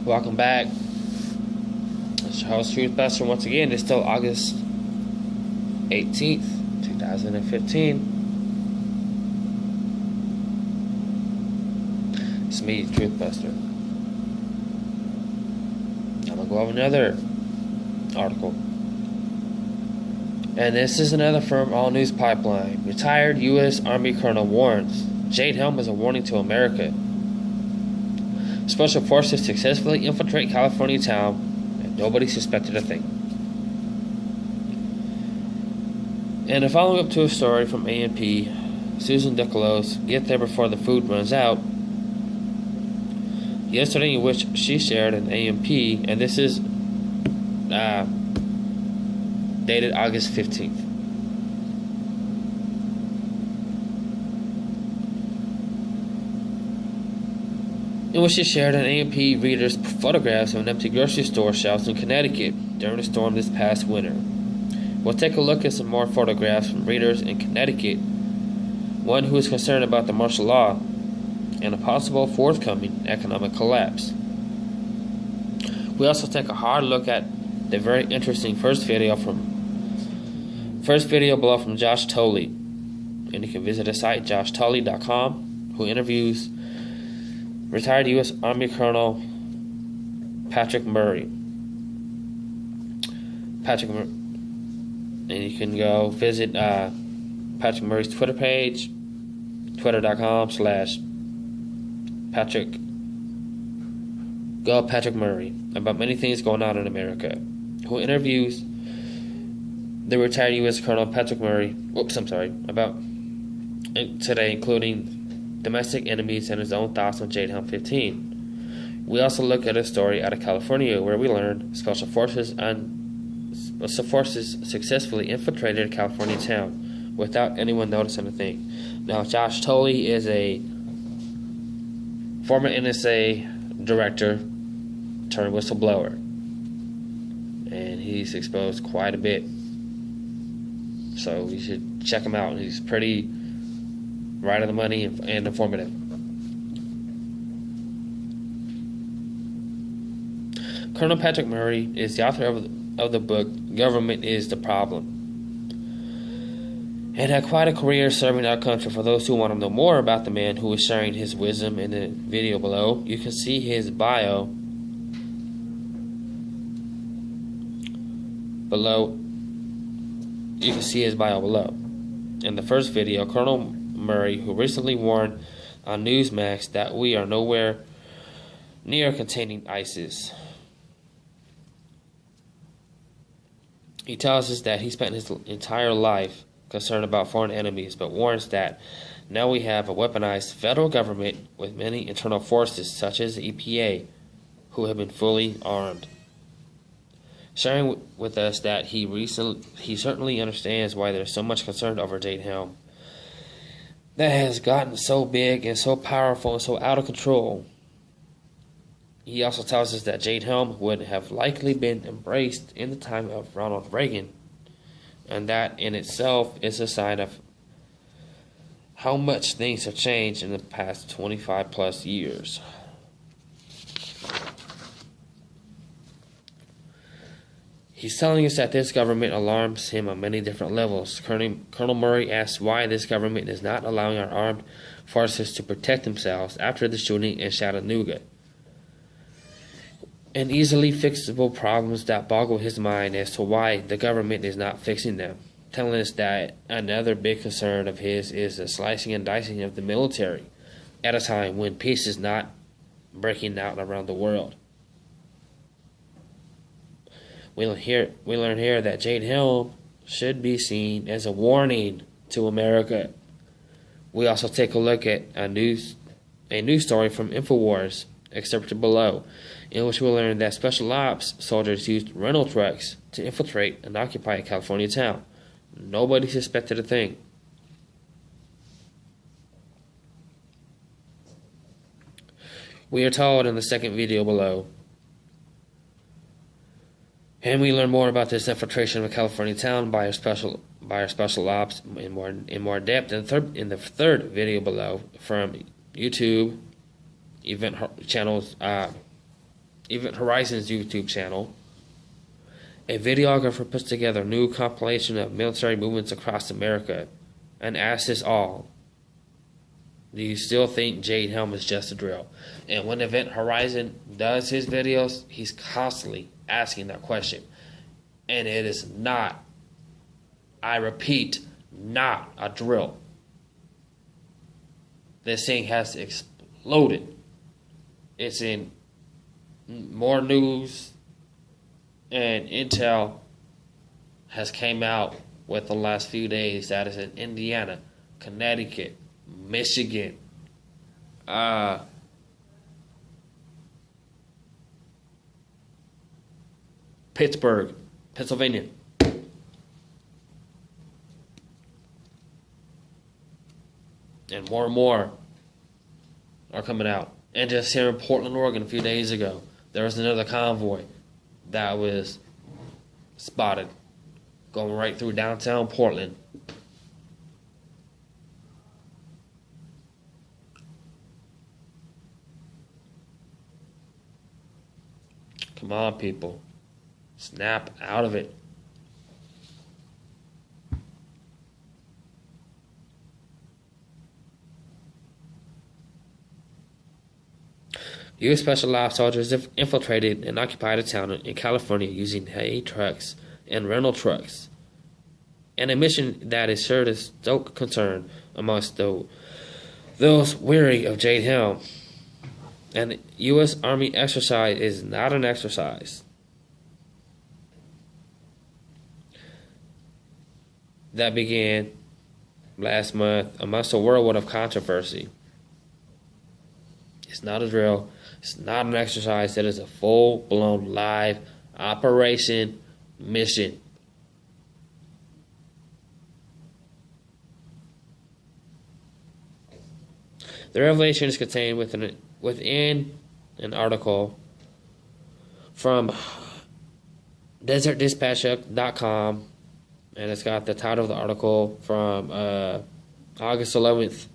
Welcome back. It's your host, Truth Buster. Once again, it's still August 18th, 2015. It's me, Truth Buster. I'm going to go over another article. And this is another from All News Pipeline. Retired U.S. Army Colonel warns jade helm is a warning to America. Special forces successfully infiltrate California town and nobody suspected a thing. And a follow-up to a story from A&P, Susan DeClos, Get There Before the Food Runs Out, yesterday, in which she shared an A&P, and this is dated August 15th. In which she shared an A&P reader's photographs of an empty grocery store shelves in Connecticut during a storm this past winter. We'll take a look at some more photographs from readers in Connecticut, one who is concerned about the martial law and a possible forthcoming economic collapse. We also take a hard look at the very interesting first video below from Josh Tolley, and you can visit the site joshtolley.com, who interviews retired U.S. Army Colonel Patrick Murray. And you can go visit Patrick Murray's Twitter page, twitter.com/Patrick Murray, about many things going on in America, who interviews the retired U.S. Colonel Patrick Murray, about today, including domestic enemies and his own thoughts on Jade Helm 15. We also look at a story out of California where we learned special forces successfully infiltrated a California town without anyone noticing a thing. Now, Josh Tolley is a former NSA director turned whistleblower, and he's exposed quite a bit. So you should check him out. He's pretty right on the money and informative. Colonel Patrick Murray is the author of the book Government is the Problem, and had quite a career serving our country. For those who want to know more about the man who is sharing his wisdom in the video below, you can see his bio below. In the first video, Colonel Murray, who recently warned on Newsmax that we are nowhere near containing ISIS. He tells us that he spent his entire life concerned about foreign enemies, but warns that now we have a weaponized federal government with many internal forces, such as the EPA, who have been fully armed. Sharing with us that he certainly understands why there's so much concern over Jade Helm that has gotten so big and so powerful and so out of control. He also tells us that Jade Helm would have likely been embraced in the time of Ronald Reagan, and that in itself is a sign of how much things have changed in the past 25 plus years. He's telling us that this government alarms him on many different levels. Colonel Murray asks why this government is not allowing our armed forces to protect themselves after the shooting in Chattanooga, and easily fixable problems that boggle his mind as to why the government is not fixing them, telling us that another big concern of his is the slicing and dicing of the military at a time when peace is not breaking out around the world. We learn here that Jade Helm should be seen as a warning to America. We also take a look at a news story from InfoWars, excerpted below, in which we learn that special ops soldiers used rental trucks to infiltrate and occupy a California town. Nobody suspected a thing. We are told in the second video below, and we learn more about this infiltration of a California town by our special ops in more depth in the third video below from YouTube event channels Event Horizon's YouTube channel, a videographer puts together a new compilation of military movements across America and asks us all, do you still think Jade Helm is just a drill? And when Event Horizon does his videos, he's constantly asking that question. And it is not, I repeat, not a drill. This thing has exploded. It's in more news, and intel has came out with the last few days that is in Indiana, Connecticut, Michigan, Pittsburgh, Pennsylvania. And more are coming out. And just here in Portland, Oregon, a few days ago, there was another convoy that was spotted going right through downtown Portland. Come on, people. Snap out of it. U.S. Special Ops soldiers have infiltrated and occupied a town in California using hay trucks and rental trucks, and a mission that is sure to stoke concern amongst those weary of Jade Helm. And U.S. Army exercise is not an exercise. That began last month amongst a whirlwind of controversy. It's not a drill. It's not an exercise. It is a full-blown live operation mission. The revelation is contained within an article from desertdispatch.com, and it's got the title of the article from August 11th.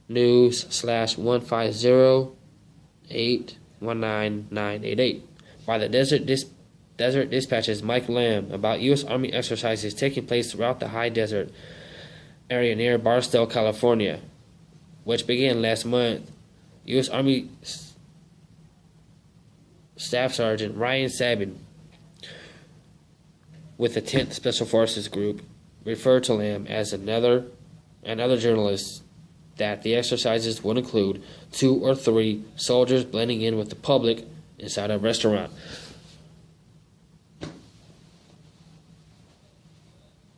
News/150819988 by the Desert Dispatch's Mike Lamb about U.S. Army exercises taking place throughout the high desert area near Barstow, California, which began last month. U.S. Army Staff Sergeant Ryan Sabin with the 10th Special Forces Group referred to Lamb as another journalist that the exercises would include 2 or 3 soldiers blending in with the public inside a restaurant.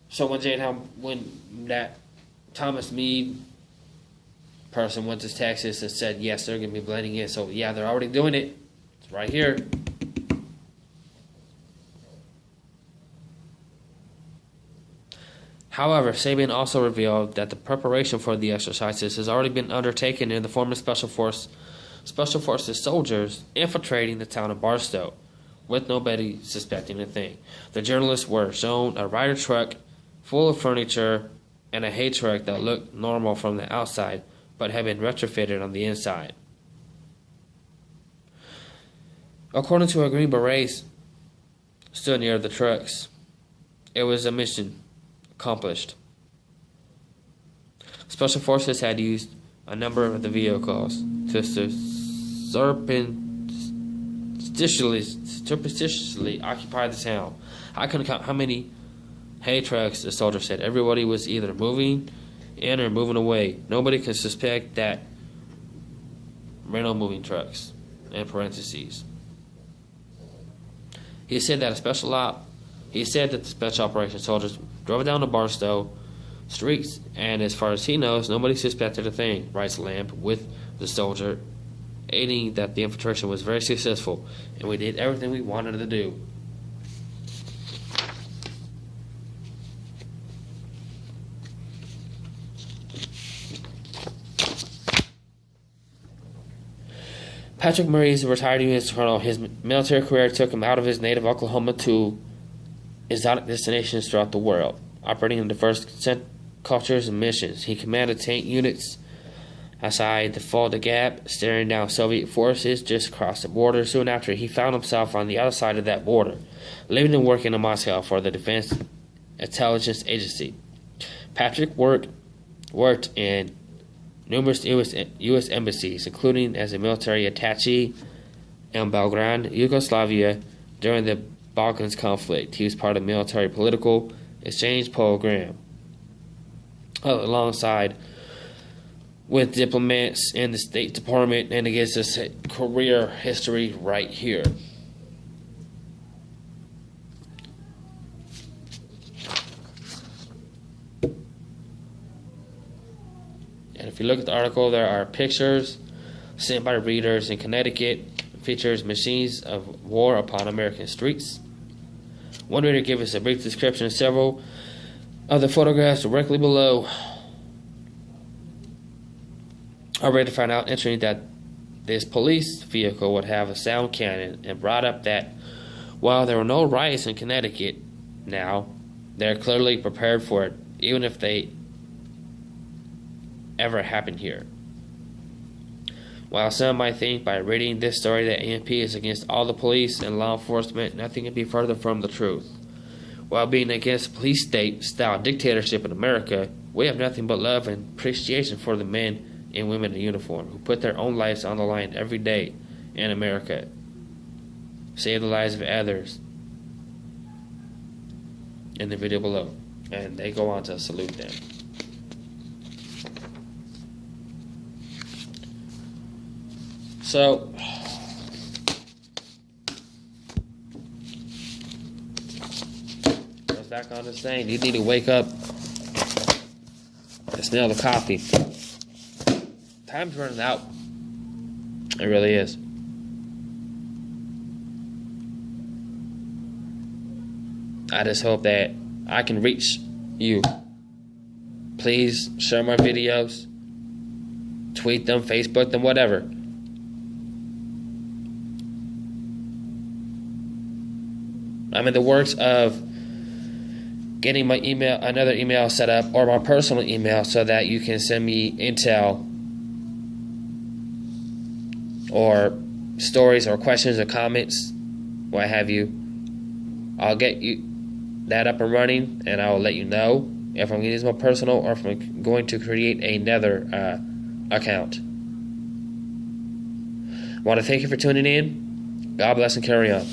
So when that Thomas Meade person went to Texas and said, yes, they're going to be blending in. So, yeah, they're already doing it. It's right here. However, Sabin also revealed that the preparation for the exercises has already been undertaken in the form of Special Forces soldiers infiltrating the town of Barstow, with nobody suspecting a thing. The journalists were shown a Ryder truck full of furniture and a hay truck that looked normal from the outside, but had been retrofitted on the inside. According to a Green Berets stood near the trucks, it was a mission accomplished. Special Forces had used a number of the vehicles to surreptitiously occupy the town. I couldn't count how many hay trucks the soldier said. Everybody was either moving in or moving away. Nobody could suspect that rental moving trucks, in parentheses. He said that the special operations soldiers drove down the Barstow streets, and as far as he knows, nobody suspected a thing, writes Lamb, with the soldier, aiding that the infiltration was very successful, and we did everything we wanted to do. Patrick Murray is a retired U.S. colonel. His military career took him out of his native Oklahoma to exotic destinations throughout the world, operating in diverse cultures and missions. He commanded tank units outside the Fulda Gap, staring down Soviet forces just across the border. Soon after, he found himself on the other side of that border, living and working in Moscow for the Defense Intelligence Agency. Patrick worked in numerous U.S. embassies, including as a military attaché in Belgrade, Yugoslavia, during the Balkans conflict. He was part of the military political exchange program, alongside with diplomats in the State Department, and it gives us career history right here. And if you look at the article, there are pictures sent by readers in Connecticut. It features machines of war upon American streets. One reader gave us a brief description of several of the photographs directly below. I read to find out interesting that this police vehicle would have a sound cannon, and brought up that while there were no riots in Connecticut now, they're clearly prepared for it, even if they ever happen here. While some might think by reading this story that AMP is against all the police and law enforcement, nothing can be further from the truth. While being against police state-style dictatorship in America, we have nothing but love and appreciation for the men and women in uniform who put their own lives on the line every day in America. Save the lives of others. In the video below. And they go on to salute them. So, goes back on this saying, you need to wake up and smell the coffee. Time's running out. It really is. I just hope that I can reach you. Please share my videos, tweet them, Facebook them, whatever. I'm in the works of getting my another email set up, or my personal email, so that you can send me intel or stories or questions or comments, what have you. I'll get you that up and running, and I will let you know if I'm going to use my personal or if I'm going to create another account. I want to thank you for tuning in. God bless and carry on.